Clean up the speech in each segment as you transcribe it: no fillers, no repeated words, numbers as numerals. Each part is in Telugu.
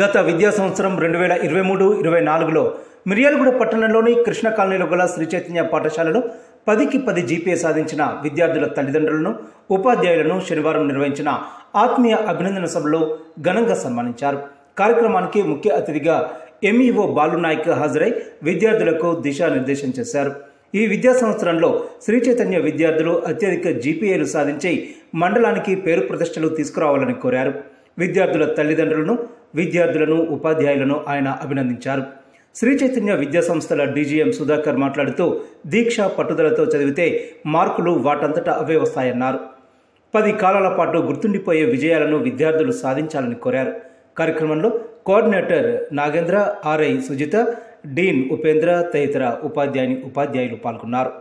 గత విద్యా సంవత్సరం 2023-24లో మిర్యాలగూడ పట్టణంలోని కృష్ణ కాలనీలో గల శ్రీ చైతన్య పాఠశాలలో 10కి 10 జీపీఏ సాధించిన విద్యార్థుల తల్లిదండ్రులను, ఉపాధ్యాయులను శనివారం నిర్వహించిన ఆత్మీయ అభినందన సభలో ఘనంగా సన్మానించారు. కార్యక్రమానికి ముఖ్య అతిథిగా ఎంఈఓ బాలునాయక్ హాజరై విద్యార్థులకు దిశానిర్దేశం చేశారు. ఈ విద్యా సంవత్సరంలో శ్రీ చైతన్య విద్యార్థులు అత్యధిక జీపీఏలు సాధించి మండలానికి పేరు ప్రతిష్టలు తీసుకురావాలని కోరారు. విద్యార్థుల విద్యార్థులను, ఉపాధ్యాయులను ఆయన అభినందించారు. శ్రీ చైతన్య విద్యా సంస్థల డీజీఎం సుధాకర్ మాట్లాడుతూ దీక్ష పట్టుదలతో చదివితే మార్కులు వాటంతటా అవే వస్తాయన్నారు. 10 కాలాల పాటు గుర్తుండిపోయే విజయాలను విద్యార్థులు సాధించాలని కోరారు. కార్యక్రమంలో కోఆర్డినేటర్ నాగేంద్ర, ఆర్ఐ సుజిత, డీన్ ఉపేంద్ర తదితర ఉపాధ్యాయులు పాల్గొన్నారు.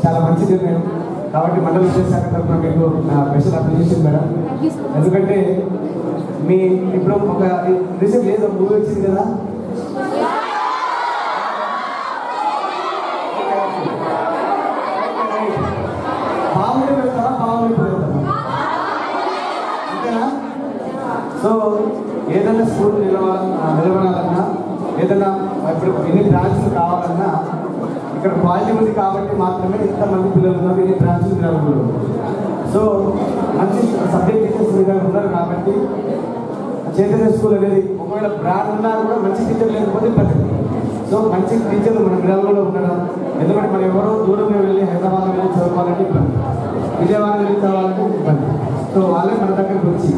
చాలా మంచి నిర్ణయం కాబట్టి మండల విద్యాశాఖ తరఫున మీకు నా స్పెషల్ అప్రిషియేషన్ మేడం. ఎందుకంటే మీ ఇప్పుడు ఒక రీసెంట్ ఏదో మూవీ వచ్చింది కదా, బాగుంటే వెళ్తారా, బాగుంటే వెళ్తారా, అంతేనా? సో ఏదైనా స్కూల్ నిలబడాలన్నా, ఏదైనా ఇప్పుడు ఎన్ని బ్రాంచ్లు కావాలన్నా ఇక్కడ క్వాలిటీ ఉంది కాబట్టి మాత్రమే ఇంతమంది పిల్లలు ఉన్నారు, ఎన్ని బ్రాంచ్లు నిలబడరు. సో మంచి సబ్జెక్ట్ టీచర్స్ ఉన్నారు కాబట్టి చైతన్య స్కూల్ అనేది ఒకవేళ బ్రాండ్ ఉన్నా కూడా మంచి టీచర్ లేకపోతే ఇబ్బంది. సో మంచి టీచర్లు మన గ్రామంలో ఉండడం, ఎందుకంటే మనం ఎవరో దూరంగా వెళ్ళి హైదరాబాద్ వెళ్ళి చదువుకోవాలంటే ఇబ్బంది, విజయవాడ వెళ్ళి చదవాలంటే ఇబ్బంది. సో వాళ్ళే మన దగ్గరకు వచ్చి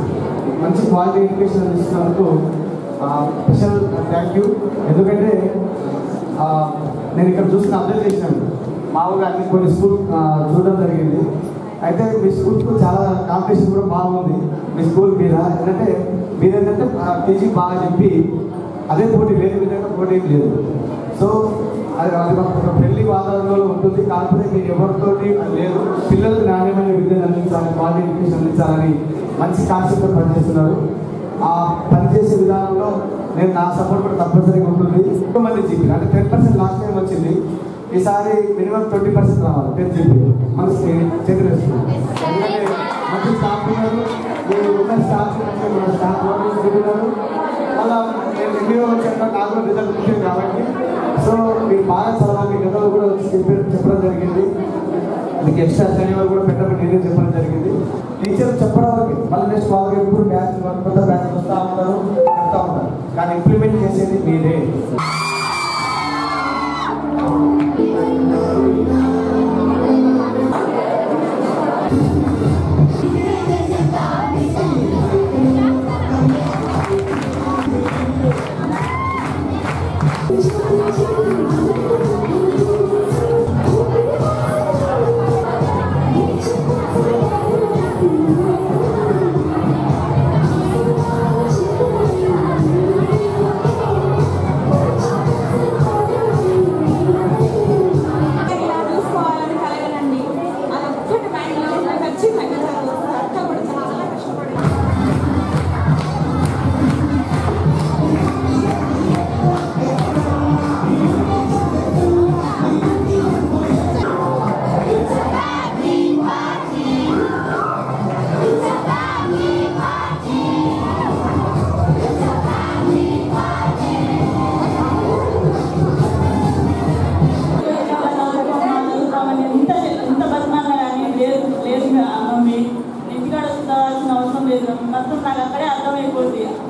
మంచి క్వాలిటీ ఎడ్యుకేషన్ అందిస్తున్నందుకు స్పెషల్ థ్యాంక్ యూ. ఎందుకంటే నేను ఇక్కడ చూసిన అబ్జర్వ్ చేసినాను, మామూలుగా అన్ని కొన్ని స్కూల్ చూడడం జరిగింది. అయితే మీ స్కూల్కు చాలా కాంపిటీషన్ కూడా బాగుంది మీ స్కూల్ మీద. ఏంటంటే మీరేంటంటే కేజీ బాగా చెప్పి అదే పోటీ, వేరే విధంగా పోటీ లేదు. సో అది ఒక పెళ్లి వాతావరణంలో ఉంటుంది, కాకపోతే మీరు ఎవరితోటి లేదు, పిల్లలకు నాణ్యమైన విద్యను అందించాలి, క్వాలిటీ ఎడ్యుకేషన్ అందించాలని మంచి కాన్సెప్ట్ పనిచేస్తున్నారు. ఆ పనిచేసే విధానంలో నేను నా సపోర్ట్ కూడా తప్పనిసరిగా ఉంటుంది. ఎక్కువ మంది జీపీ అంటే 10% లాస్ట్ టైం వచ్చింది, ఈసారి మినిమం 20% రావాలి 10 జీపీ మన చేతులేస్తుంది. ఎందుకంటే మంచి స్టాఫ్ ఉన్నారు, మీరు ఉన్న స్టాఫ్ మన స్టాఫ్ ఉన్నారు, అలా నేను ఎంబీఓ వచ్చాక నాకు కూడా రిజల్ట్ వచ్చింది కాబట్టి సో మీరు బాగా చదవాలి. గతంలో కూడా వచ్చి చెప్పడం జరిగింది, మీకు ఎక్స్ట్రా శనివారం కూడా పెట్టమని నేనే చెప్పడం జరిగింది. టీచర్లు చెప్పడం వరకు మళ్ళీ నెక్స్ట్ వాళ్ళకి ఎప్పుడు బ్యాచ్ కొత్త బ్యాచ్ వస్తూ ఉంటారు, చెప్తూ ఉంటారు, కానీ ఇంప్లిమెంట్ చేసేది మీరే.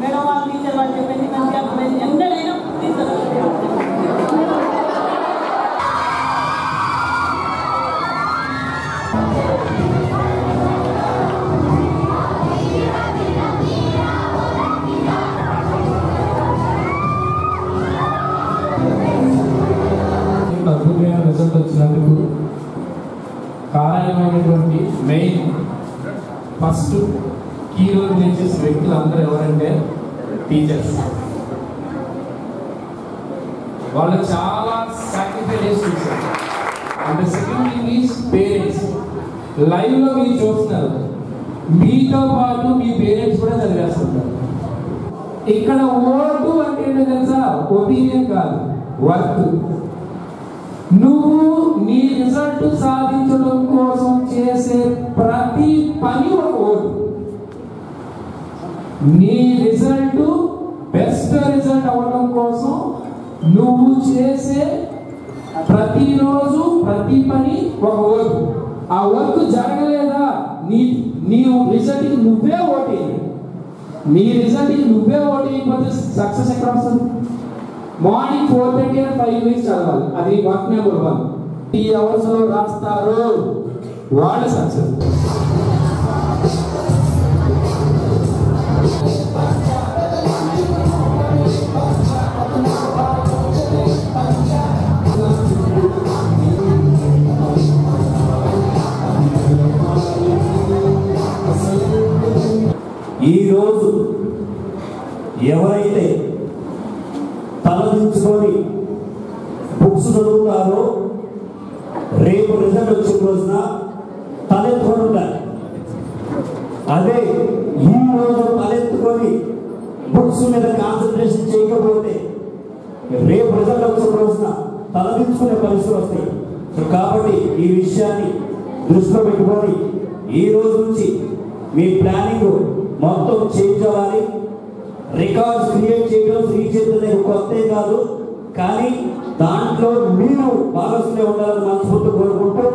మేడం వాళ్ళు టీచర్ వాళ్ళు చెప్పేసి మంచిగా ఎండలైనా అద్భుతమైన రిజల్ట్ వచ్చినందుకు కారణమైనటువంటి main first key role play చేసే వ్యక్తులు అందరూ ఎవరంటే టీచర్స్. వాళ్ళు చాలా సాక్రిఫైస్ చేశారు. And second thing is parents. లైవ్లో మీరు చూస్తున్నారు, మీతో పాటు మీ పేరెంట్స్ కూడా చదివేస్తుంటారు. ఇక్కడ ఓటు అంటే ఏంటో తెలుసా? ఒపీనియన్ కాదు, వర్క్. నువ్వు నీ రిజల్ట్ సాధించడం కోసం చేసే ప్రతి పని ఒక ఓటు. నీ రిజల్ట్ బెస్ట్ రిజల్ట్ అవ్వడం కోసం నువ్వు చేసే ప్రతిరోజు ప్రతి పని ఒక ఓటు. ఆ వర్క్ జరగలేదా, నీ రిజల్ట్కి నువ్వే ఓటేయి. నీ రిజల్ట్కి నువ్వే ఓటేయకపోతే సక్సెస్ ఎక్కడ వస్తుంది? మార్నింగ్ 4:30 and 5 minutes చదవాలి, అది వర్క్ నెంబర్ 1. 3 hours లో రాస్తారు, వాళ్ళు సక్సెస్. ఈరోజు ఎవరైతే తలదించుకొని బుక్స్ చదువుతారో రేపు రిజల్ట్ వచ్చిన రోజున తలెత్తుకొని ఉండాలి. అదే ఈ రోజు తలెత్తుకొని బుక్స్ మీద కాన్సన్ట్రేషన్ చేయకపోతే రేపు రిజల్ట్ వచ్చిన రోజున తలదించుకునే పరిస్థితులు వస్తాయి. కాబట్టి ఈ విషయాన్ని దృష్టిలో పెట్టుకొని ఈ రోజు నుంచి మీ ప్లానింగ్ మొత్తం చేంజ్ అవ్వాలి. రికార్డ్స్ క్రియేట్ చేయడం శ్రీ చైతన్య కొత్తే కాదు, కానీ దాంట్లో మీరు భాగస్వామ్యం ఉండాలని మనస్ఫూర్తి కోరుకుంటూ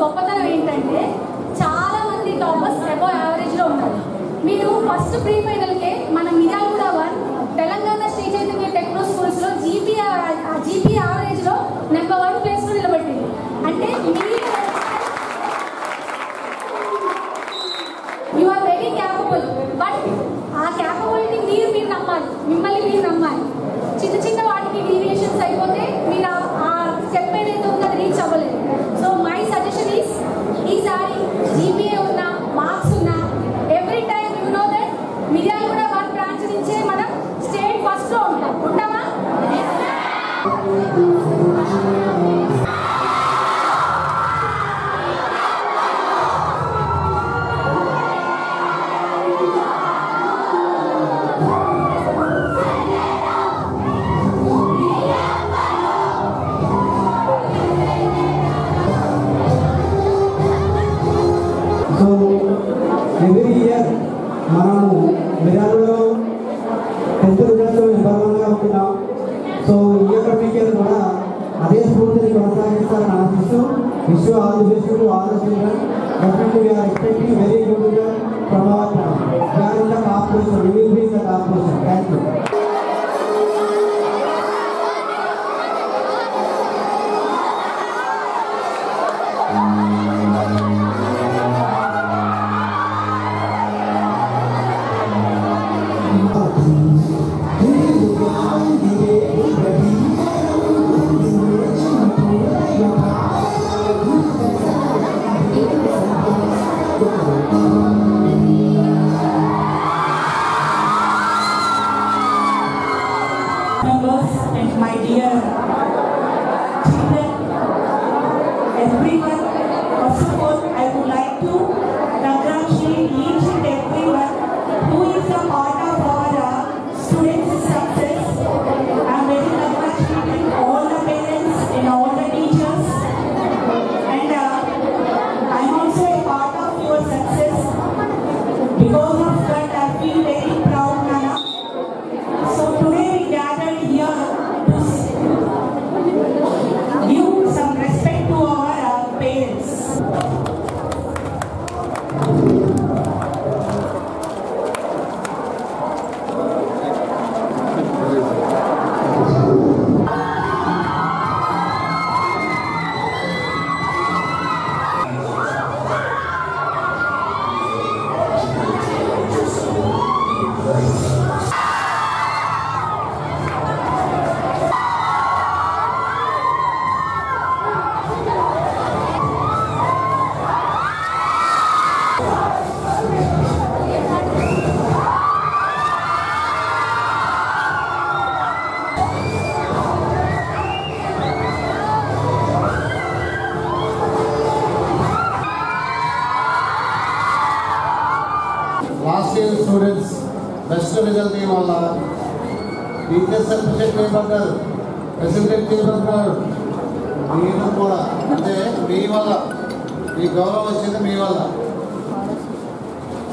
గొప్పతనం ఏంటంటే చాలా మంది టాపర్స్ అబౌవ్ యావరేజ్ లో ఉన్నారు. మీరు ఫస్ట్ ప్రీ ఫైనల్ కే మన మిర్యాలగూడ 1 తెలంగాణ శ్రీ చైతన్య టెక్నో స్కూల్స్ లో జీపీ యావరేజ్ లో నెంబర్ 1 ప్లేస్ లో నిలబెట్టింది. అంటే you are very capable. But ఆ క్యాపబిలిటీ మీరు నమ్మాలి, మిమ్మల్ని మీరు నమ్మాలి. చిన్న చిన్న వాటికి డీవియేషన్స్ అయిపోతే మీరు ఆ స్టెప్ ఏదైతే ఉందో అది రీచ్ అవ్వలేదు. సో మై సజెషన్ ఈస్ ఈసారి జీపీఏ ఉన్నా మార్క్స్ ఉన్నా every time you know that Miryalaguda 1 branch నుంచే మనం స్టేట్ ఫస్ట్ లో ఉంటామా? ఎవ్రీ ఇయర్ మనము మిర్యాలగూడలో 10th రిజల్ట్స్లో నెంబర్ 1గా ఉంటున్నాం. సో ఈ అకాడమిక్ ఇయర్ కూడా అదే స్ఫూర్తిని కొనసాగిస్తారని ఆశిస్తూ wish you all the best to all the children. Definitely we are expecting very good result from our class. We are in the top position. We will be in the top position. Thank you. Members and my dear children, everyone, first of all, I would like to congratulate each and everyone who is a part of our students' success. Best result వల్ల టీచర్స్ అప్రిషియేట్ చేయబడ్డారు, ఫెసిలిటేట్ చేయబడ్డారు. మీరు కూడా అంటే మీ వల్ల ఈ గౌరవం వచ్చింది మీ వల్ల.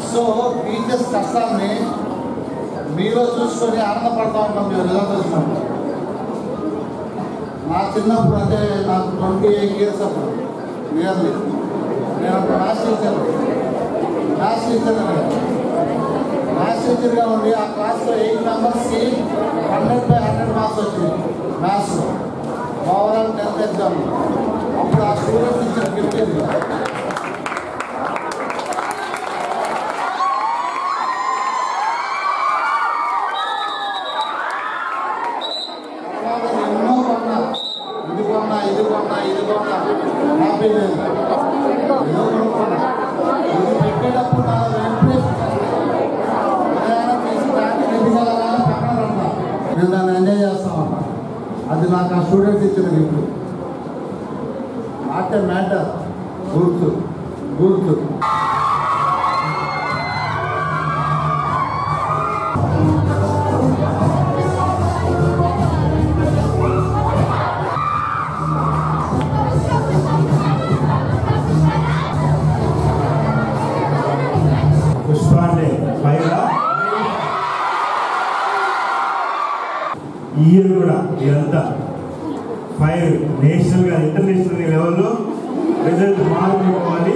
సో టీచర్స్ కష్టాన్ని మీలో చూసుకొని ఆనందపడతా ఉంటాం మేము రిజల్ట్ వచ్చినప్పుడు. నా చిన్నప్పుడు అంటే నాకు 28 years అప్పుడు నియర్లీ నేను అప్పుడు మ్యాథ్స్ టీచర్గా ఉండి ఆ క్లాస్లో 8 మెంబర్స్కి 100/100 మార్క్స్ వచ్చింది మ్యాథ్స్లో ఓవరాల్ 10th ఎగ్జామ్. అప్పుడు ఆ స్టూడెంట్స్ ఇచ్చిన గిఫ్ట్ ఇది. ఎన్నో కొన్నా, ఇది కొన్నా హ్యాపీ లేదు. ఏదో కొనుక్కున్నా ఇది పెట్టేటప్పుడు నాలో నేను దాన్ని ఎంజాయ్ చేస్తామన్నా. అది నాకు ఆ స్టూడెంట్స్ ఇచ్చిన గిఫ్ట్. నాట్ ఏ మ్యాటర్, గుర్తు. పుష్పాండే పైగా ఈ ఇయర్ కూడా ఇదంతా 5 నేషనల్గా ఇంటర్నేషనల్ లెవెల్లో రిజల్ట్ మార్పుకోవాలి.